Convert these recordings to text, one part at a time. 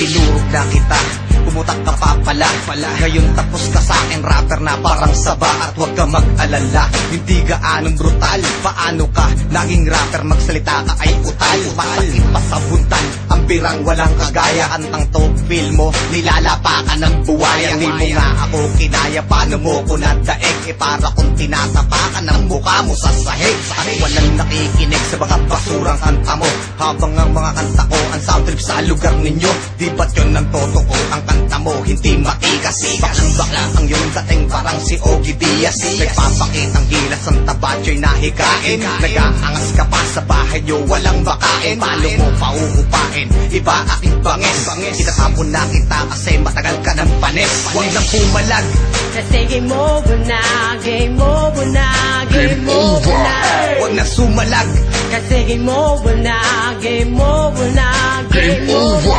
Tinurog na kita, pumutak ka pa pala. Ngayon tapos ka sa akin, rapper na parang saba. At huwag ka mag-alala, hindi gaanong brutal. Paano ka naging rapper, magsalita ka ay utal. Masakit pa sa buntan, ang birang walang kagaya. Kantang to, feel mo, nilalapakan ng buwaya. Hindi mo nga ako kinaya, paano mo ko nadaig? Para kung tinatapakan ng mukha mo sa sahig. At walang nakikinig sa mga basurang kanta mo, habang ang mga kanta ko ang sound trip sa lugar ninyo. Di ba't yun ang totoo? Ang kanta mo hindi matikas. Bakla ang iyong dating parang si Ogie Diaz. Nagpapakitang gilas ang tabatyo'y nahikain. Nag-aangas ka pa sa bahay nyo, walang bakain. Paano mo pauupain? Iba aking banges. Itatapon na kita kasi matagal ka ng panis. Huwag nang pumalag, kasi game over na, game over na, game over na. huwag na sumalag, Kasi game over na, game over na, game over.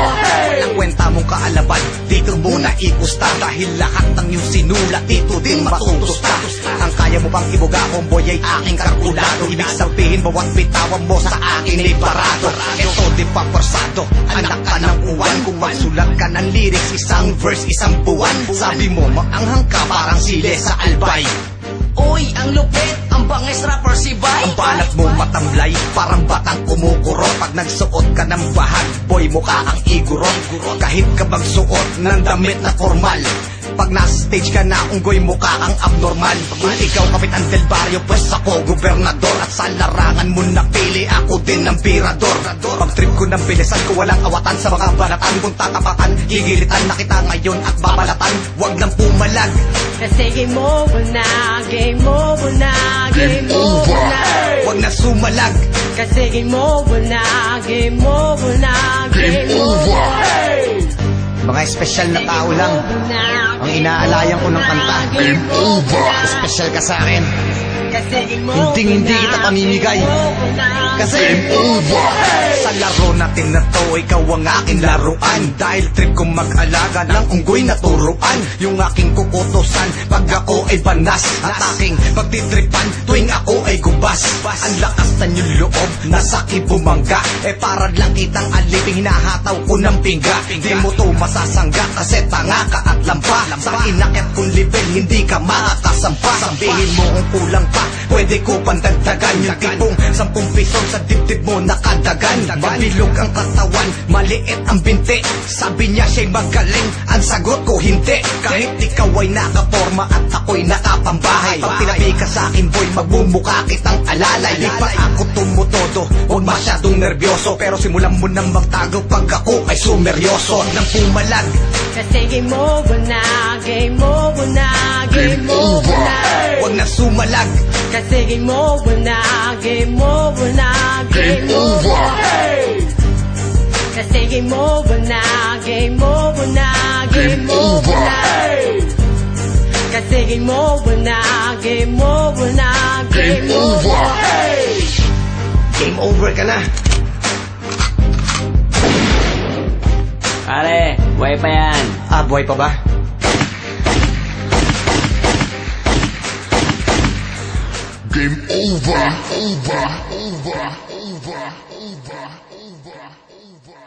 Walang kwenta mong kaalaban, dito mo na ikusta. Dahil lahat ng iyong sinulat dito din matutusta. Ang kaya mo bang ibuga, homeboy, ay aking kalkulado. Ibig sabihin bawat bitawan mo sa akin ay parado. Ito di pa forsado, anak ka ng uwan. Kung magsulat ka ng lyrics, isang verse, isang buwan. Sabi mo maanghang ka parang sile sa albay. Uy, ang lupit, ang bangis rapper si Bay. Ang balat mo matamlay, parang batang kumukurot. Pag nagsuot ka ng bahag, boy, mukha ang igurot. Kahit ka magsuot ng damit na formal, pag nasa stage ka na, unggoy, mukha kang abnormal. Kung ikaw kapitan del barrio, pues ako gobernador. At sa larangan mo napili, ako din ang pirador. Pag trip ko ng bilisan ko, walang awatan sa mga balatan. Kung tatapatan, gigilitan na kita ngayon at babalatan. Huwag nang pumalag, Kasi game over na, game over na, game over na. huwag na sumalag, Kasi game over na, game over na, game over. mga espesyal na tao lang ang inaalayan ko ng kanta. Game over. Espesyal ka sa akin, Kasi game over hindi na, kita pamimigay. game over na. Kasi sa laro natin na to, ikaw ang aking laruan. Dahil trip kong mag-alaga ng unggoy na turuan. Yung aking kukutusan pag ako ay banas. At aking pagtitripan tuwing ako ay gubas. Ang lakas na yung loob, nasa bumangga. Para lang kitang aliping, hinahataw ko ng pingga. Di mo to masasangga kasi tanga ka at lampa. Sa inakyat kong level, hindi ka makakasampa. Sabihin mo kung kulang pa, pwede ko pandagdagan. Yung tipong 10 piso sa dibdib mo nakadagan. Mabilog ang katawan, maliit ang binti. Sabi niya siya'y magaling, ang sagot ko hindi. Kahit ikaw ay nakaporma at ako'y nakapambahay, pag tinabi ka sa akin, boy, magbumuka kitang alalay. Di pa ako tumutodo, huwag masyadong nervyoso. Pero simulan mo nang magtago pag ako ay sumeryoso. Huwag nang pumalag, Kasi game over na, game over na, game over na. huwag na sumalag, Kasi game over na, game over na, game over. Kasi game over na, game over na, game over na. Kasi game over na, game over na, game over. game over ka na. Pare, buhay pa yan. Buhay pa ba? Game over, over, over, over, over, over, over.